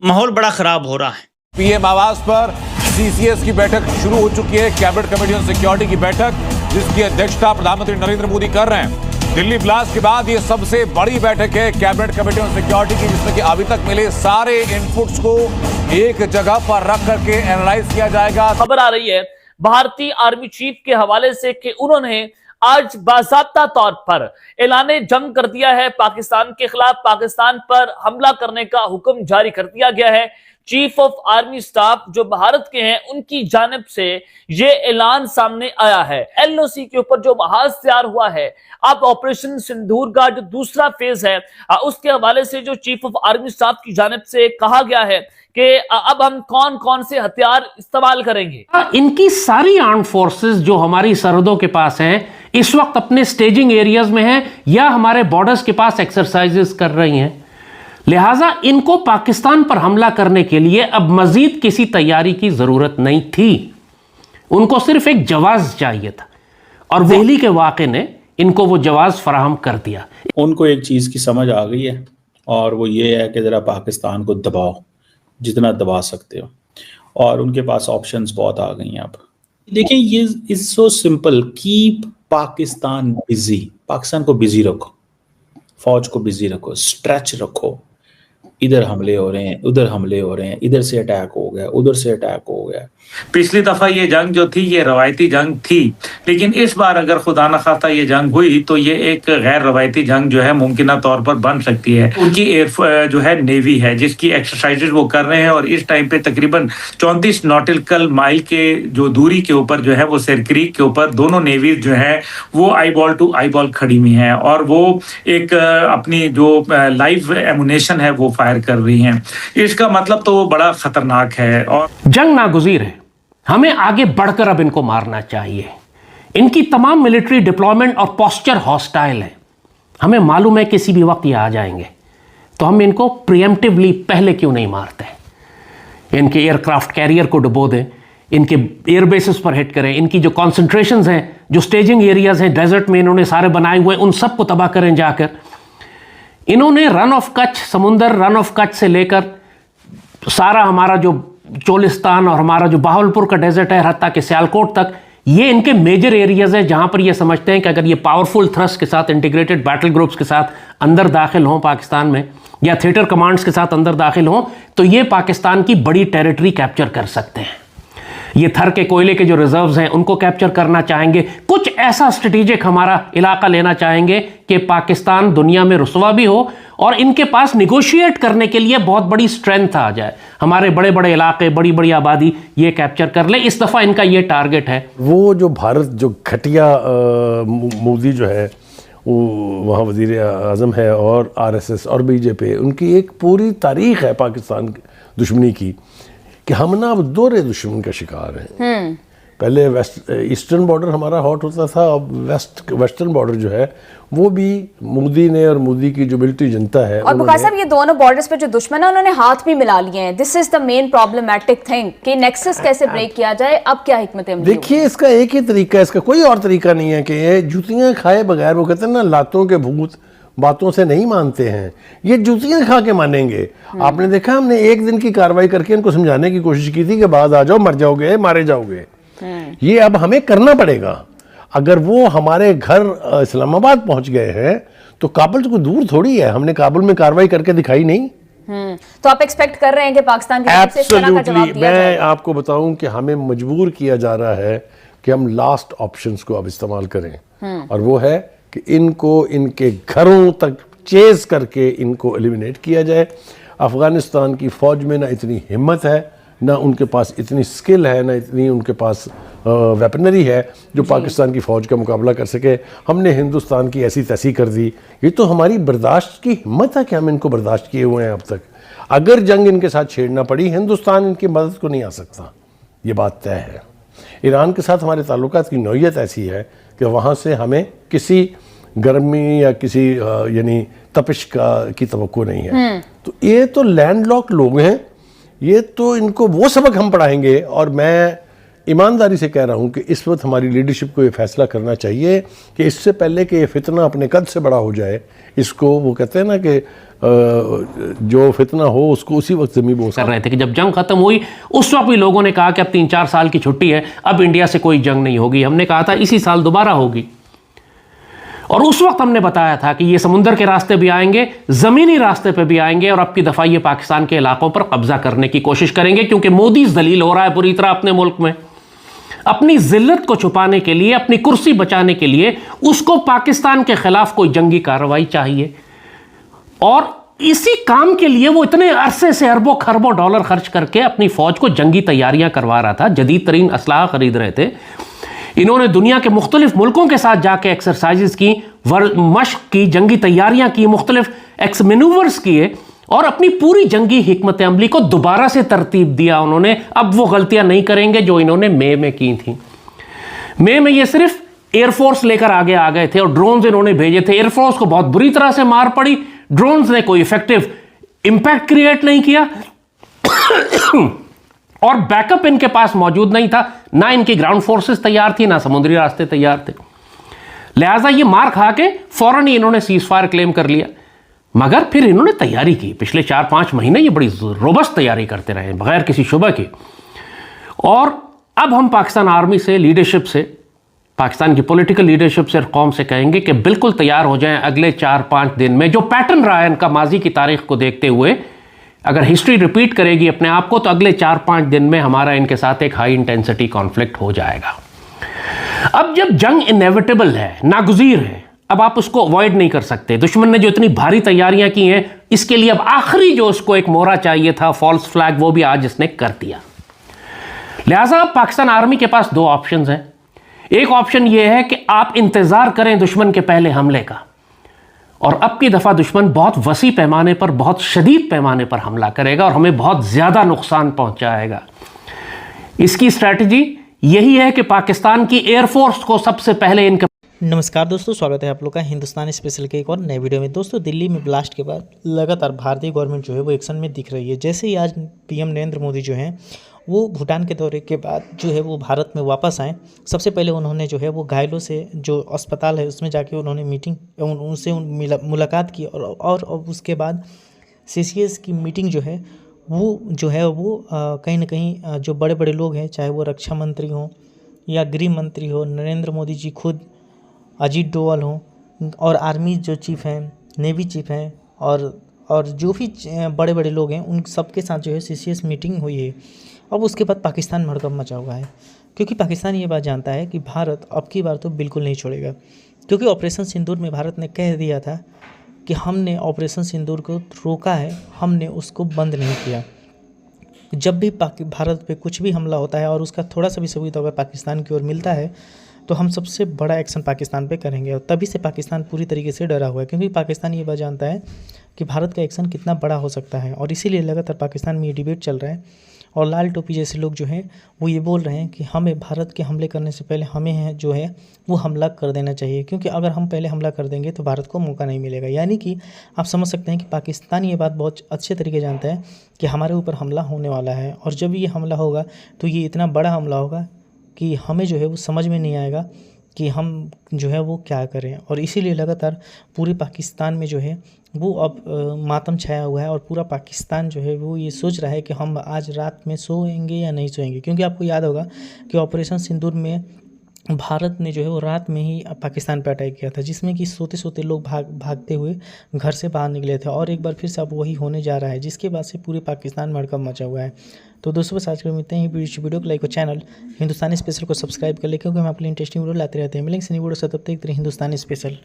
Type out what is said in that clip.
माहौल बड़ा खराब हो रहा है। पीएम आवास पर सीसीएस की बैठक शुरू हो चुकी है। कैबिनेट कमेटी ऑन सिक्योरिटी की बैठक, जिसकी अध्यक्षता प्रधानमंत्री नरेंद्र मोदी कर रहे हैं। दिल्ली ब्लास्ट के बाद ये सबसे बड़ी बैठक है कैबिनेट कमेटी ऑन सिक्योरिटी की, जिसमें कि अभी तक मिले सारे इनपुट्स को एक जगह पर रख करके एनालाइज किया जाएगा। खबर आ रही है भारतीय आर्मी चीफ के हवाले से कि उन्होंने आज बाज़ाब्ता तौर पर ऐलाने जंग कर दिया है। पाकिस्तान के खिलाफ पाकिस्तान पर हमला करने का हुक्म जारी कर दिया गया है। चीफ ऑफ आर्मी स्टाफ जो भारत के हैं, उनकी जानिब से ये ऐलान सामने आया है। एलओसी के ऊपर जो महाज तैयार हुआ है, अब ऑपरेशन सिंदूर का जो दूसरा फेज है, उसके हवाले से जो चीफ ऑफ आर्मी स्टाफ की जानिब से कहा गया है कि अब हम कौन कौन से हथियार इस्तेमाल करेंगे। इनकी सारी आर्म्ड फोर्सेस जो हमारी सरहदों के पास हैं, इस वक्त अपने स्टेजिंग एरियाज में हैं या हमारे बॉर्डर्स के पास एक्सरसाइजेस कर रही हैं। लिहाजा इनको पाकिस्तान पर हमला करने के लिए अब मजीद किसी तैयारी की जरूरत नहीं थी। उनको सिर्फ एक जवाब चाहिए था और दिल्ली के वाक़े ने इनको वो जवाब फराहम कर दिया। उनको एक चीज की समझ आ गई है और वो ये है कि जरा पाकिस्तान को दबाओ, जितना दबा सकते हो, और उनके पास ऑप्शंस बहुत आ गई हैं। अब देखिए, ये is so simple, keep Pakistan busy. Pakistan को बिजी रखो, फौज को बिजी रखो, स्ट्रेच रखो। इधर हमले हो रहे हैं, उधर हमले हो रहे हैं, इधर से अटैक हो गया, उधर से अटैक हो गया। पिछली दफा ये जंग जो थी ये रवायती जंग थी, लेकिन इस बार अगर खुदा न खास्ता ये जंग हुई तो ये एक गैर रवायती जंग जो है मुमकिन तौर पर बन सकती है। उनकी एयर जो है नेवी है, जिसकी एक्सरसाइजेज वो कर रहे हैं, और इस टाइम पे तकरीबन 34 नॉटिकल माइल के जो दूरी के ऊपर जो है वो सिर क्रीक के ऊपर दोनों नेवी जो है वो eyeball to eyeball खड़ी हुई हैं, और वो एक अपनी जो लाइव एमुनेशन है वो फायर कर रही हैं। इसका मतलब तो वो बड़ा खतरनाक है। और जंग नागुज़ीर है, हमें आगे बढ़कर अब इनको मारना चाहिए। इनकी तमाम मिलिट्री डिप्लॉयमेंट और पोस्चर हॉस्टाइल है। हमें मालूम है किसी भी वक्त ये आ जाएंगे, तो हम इनको प्रिएम्प्टिवली पहले क्यों नहीं मारते? इनके एयरक्राफ्ट कैरियर को डुबो दें, इनके एयरबेसिस पर हिट करें, इनकी जो कॉन्सेंट्रेशंस हैं, जो स्टेजिंग एरियाज हैं डेजर्ट में इन्होंने सारे बनाए हुए, उन सबको तबाह करें जाकर। इन्होंने रन ऑफ कच्छ, समुंदर रन ऑफ कच्छ से लेकर सारा हमारा जो चोलिस्तान और हमारा जो बहावलपुर का डेजर्ट है, हत्ता के सियालकोट तक, ये इनके मेजर एरियाज हैं जहां पर ये समझते हैं कि अगर ये पावरफुल थ्रस्ट के साथ, इंटीग्रेटेड बैटल ग्रुप्स के साथ अंदर दाखिल हों पाकिस्तान में, या थिएटर कमांड्स के साथ अंदर दाखिल हों, तो ये पाकिस्तान की बड़ी टेरिटरी कैप्चर कर सकते हैं। ये थर के कोयले के जो रिजर्व्स हैं उनको कैप्चर करना चाहेंगे। कुछ ऐसा स्ट्रेटेजिक हमारा इलाका लेना चाहेंगे कि पाकिस्तान दुनिया में रुसवा भी हो और इनके पास निगोशिएट करने के लिए बहुत बड़ी स्ट्रेंथ आ जाए। हमारे बड़े बड़े इलाके, बड़ी बड़ी आबादी ये कैप्चर कर ले। इस दफ़ा इनका ये टारगेट है। वो जो भारत जो घटिया मोदी जो है वो वहाँ वज़ीर आज़म है, और आरएसएस और बीजेपी, उनकी एक पूरी तारीख़ है पाकिस्तान दुश्मनी की, कि हम ना अब दोहरे दुश्मन का शिकार हैं। पहले ईस्टर्न बॉर्डर हमारा हॉट होता था, अब वेस्टर्न बॉर्डर जो है वो भी मोदी ने और मोदी की जो मिलिट्री जनता है। और बुखारी साहब, ये दोनों बॉर्डर्स पे जो दुश्मन है उन्होंने हाथ भी मिला लिए हैं। This is the main problematic thing कि नेक्सस कैसे ब्रेक किया जाए। अब क्या हिकमत है? देखिए, इसका एक ही तरीका है, इसका कोई और तरीका नहीं है कि ये जूतियां खाए बगैर, वो कहते हैं ना लातों के भूत बातों से नहीं मानते हैं, ये जूतियां खा के मानेंगे। आपने देखा, हमने एक दिन की कार्रवाई करके इनको समझाने की कोशिश की थी कि बाद आ जाओ, मर जाओगे, मारे जाओगे। ये अब हमें करना पड़ेगा। अगर वो हमारे घर इस्लामाबाद पहुंच गए हैं तो काबुल को दूर थोड़ी है, हमने काबुल में कार्रवाई करके दिखाई नहीं। तो आप एक्सपेक्ट कर रहे हैं कि पाकिस्तान की तरफ से इस तरह का जवाब दिया जाए? मैं आपको बताऊं कि हमें मजबूर किया जा रहा है कि हम लास्ट ऑप्शंस को अब इस्तेमाल करें, और वो है कि इनको इनके घरों तक चेज करके इनको एलिमिनेट किया जाए। अफगानिस्तान की फ़ौज में ना इतनी हिम्मत है, ना उनके पास इतनी स्किल है, ना इतनी उनके पास वेपनरी है जो पाकिस्तान की फ़ौज का मुकाबला कर सके। हमने हिंदुस्तान की ऐसी तैसी कर दी। ये तो हमारी बर्दाश्त की हिम्मत है कि हम इनको बर्दाश्त किए हुए हैं अब तक। अगर जंग इनके साथ छेड़ना पड़ी, हिंदुस्तान इनकी मदद को नहीं आ सकता, ये बात तय है। ईरान के साथ हमारे ताल्लुकात की नौयत ऐसी है कि वहाँ से हमें किसी गर्मी या किसी यानी तपिश की तवक्को नहीं है। तो ये तो लैंडलॉक लोग हैं, ये तो इनको वो सबक हम पढ़ाएंगे। और मैं ईमानदारी से कह रहा हूँ कि इस वक्त हमारी लीडरशिप को ये फैसला करना चाहिए कि इससे पहले कि ये फितना अपने कद से बड़ा हो जाए, इसको वो कहते हैं ना कि जो फितना हो उसको उसी वक्त ज़मीन बोस कर रहे थे कि जब जंग खत्म हुई उस वक्त भी लोगों ने कहा कि अब 3-4 साल की छुट्टी है, अब इंडिया से कोई जंग नहीं होगी। हमने कहा था इसी साल दोबारा होगी, और उस वक्त हमने बताया था कि ये समुंदर के रास्ते भी आएंगे, ज़मीनी रास्ते पे भी आएंगे, और अब की दफ़ा ये पाकिस्तान के इलाकों पर कब्जा करने की कोशिश करेंगे, क्योंकि मोदी जलील हो रहा है पूरी तरह अपने मुल्क में। अपनी जिल्लत को छुपाने के लिए, अपनी कुर्सी बचाने के लिए उसको पाकिस्तान के खिलाफ कोई जंगी कार्रवाई चाहिए, और इसी काम के लिए वो इतने अरसे से अरबों खरबों डॉलर खर्च करके अपनी फौज को जंगी तैयारियां करवा रहा था, जदीद तरीन असलाह खरीद रहे थे। इन्होंने दुनिया के मुख्तलिफ मुल्कों के साथ जाके एक्सरसाइजेस की, मशक की, जंगी तैयारियां की, मुख्तलिफ एक्स मैनूवर्स किए, और अपनी पूरी जंगी हिकमत अमली को दोबारा से तरतीब दिया उन्होंने। अब वो गलतियां नहीं करेंगे जो इन्होंने मई में की थी। मई में ये सिर्फ एयरफोर्स लेकर आगे आ गए थे और ड्रोन्स इन्होंने भेजे थे। एयरफोर्स को बहुत बुरी तरह से मार पड़ी, ड्रोन्स ने कोई इफेक्टिव इंपैक्ट क्रिएट नहीं किया और बैकअप इनके पास मौजूद नहीं था, ना इनकी ग्राउंड फोर्सेस तैयार थी, ना समुद्री रास्ते तैयार थे। लिहाजा ये मार खा के फौरन ही इन्होंने सीज फायर क्लेम कर लिया। मगर फिर इन्होंने तैयारी की, पिछले 4-5 महीने ये बड़ी रोबस्ट तैयारी करते रहे बगैर किसी शुबह के। और अब हम पाकिस्तान आर्मी से, लीडरशिप से, पाकिस्तान की पॉलिटिकल लीडरशिप से, कौम से कहेंगे कि बिल्कुल तैयार हो जाएं अगले 4-5 दिन में। जो पैटर्न रहा है इनका माजी की तारीख को देखते हुए, अगर हिस्ट्री रिपीट करेगी अपने आप को, तो अगले 4-5 दिन में हमारा इनके साथ एक हाई इंटेंसिटी कॉन्फ्लिक्ट हो जाएगा। अब जब जंग इनएविटेबल है, नागुज़ीर है, अब आप उसको अवॉइड नहीं कर सकते। दुश्मन ने जो इतनी भारी तैयारियां की हैं, इसके लिए अब आखिरी जो उसको एक मोहरा चाहिए था, फॉल्स फ्लैग, वो भी आज इसने कर दिया। लिहाजा अब पाकिस्तान आर्मी के पास 2 ऑप्शंस हैं। एक ऑप्शन यह है कि आप इंतजार करें दुश्मन के पहले हमले का, और अब की दफा दुश्मन बहुत वसी पैमाने पर, बहुत शदीद पैमाने पर हमला करेगा और हमें बहुत ज्यादा नुकसान पहुंचाएगा। इसकी स्ट्रैटेजी यही है कि पाकिस्तान की एयरफोर्स को सबसे पहले इनके। नमस्कार दोस्तों, स्वागत है आप लोग का हिंदुस्तान स्पेशल के एक और नए वीडियो में। दोस्तों, दिल्ली में ब्लास्ट के बाद लगातार भारतीय गवर्नमेंट जो है वो एक्शन में दिख रही है। जैसे ही आज पीएम नरेंद्र मोदी जो हैं वो भूटान के दौरे के बाद जो है वो भारत में वापस आए, सबसे पहले उन्होंने जो है वो घायलों से, जो अस्पताल है उसमें जाके उन्होंने मीटिंग, उनसे मुलाकात की, और उसके बाद CCS की मीटिंग जो है वो कहीं ना कहीं जो बड़े बड़े लोग हैं, चाहे वो रक्षा मंत्री हों या गृह मंत्री हो, नरेंद्र मोदी जी खुद, अजीत डोवाल हों, और आर्मी जो चीफ़ हैं, नेवी चीफ़ हैं, और जो भी बड़े बड़े लोग हैं, उन सब के साथ जो है CCS मीटिंग हुई है। अब उसके बाद पाकिस्तान भड़कम मचा हुआ है, क्योंकि पाकिस्तान ये बात जानता है कि भारत अब की बार तो बिल्कुल नहीं छोड़ेगा। क्योंकि ऑपरेशन सिंदूर में भारत ने कह दिया था कि हमने ऑपरेशन सिंदूर को रोका है, हमने उसको बंद नहीं किया। जब भी भारत पे कुछ भी हमला होता है और उसका थोड़ा सा भी सबूत अगर पाकिस्तान की ओर मिलता है, तो हम सबसे बड़ा एक्शन पाकिस्तान पे करेंगे। और तभी से पाकिस्तान पूरी तरीके से डरा हुआ है, क्योंकि पाकिस्तान ये बात जानता है कि भारत का एक्शन कितना बड़ा हो सकता है। और इसीलिए लगातार पाकिस्तान में ये डिबेट चल रहा है, और लाल टोपी जैसे लोग जो हैं वो ये बोल रहे हैं कि हमें भारत के हमले करने से पहले हमें जो है वो हमला कर देना चाहिए, क्योंकि अगर हम पहले हमला कर देंगे तो भारत को मौका नहीं मिलेगा। यानी कि आप समझ सकते हैं कि पाकिस्तान ये बात बहुत अच्छे तरीके जानता है कि हमारे ऊपर हमला होने वाला है, और जब ये हमला होगा तो ये इतना बड़ा हमला होगा कि हमें जो है वो समझ में नहीं आएगा कि हम जो है वो क्या करें। और इसीलिए लगातार पूरे पाकिस्तान में जो है वो अब मातम छाया हुआ है, और पूरा पाकिस्तान जो है वो ये सोच रहा है कि हम आज रात में सोएंगे या नहीं सोएंगे। क्योंकि आपको याद होगा कि ऑपरेशन सिंदूर में भारत ने जो है वो रात में ही पाकिस्तान पर अटैक किया था, जिसमें कि सोते सोते लोग भागते हुए घर से बाहर निकले थे, और एक बार फिर से अब वही होने जा रहा है, जिसके बाद से पूरे पाकिस्तान में हड़कंप मचा हुआ है। तो दोस्तों, बस आज के मिलते हैं वीडियो को लाइक और चैनल हिंदुस्तानी स्पेशल को सब्सक्राइब कर ले, क्योंकि हम आपके लिए इंटरेस्टिंग वीडियो लाते रहते हैं। मिलेंगे वीडियो से, तब तक हिंदुस्तानी स्पेशल।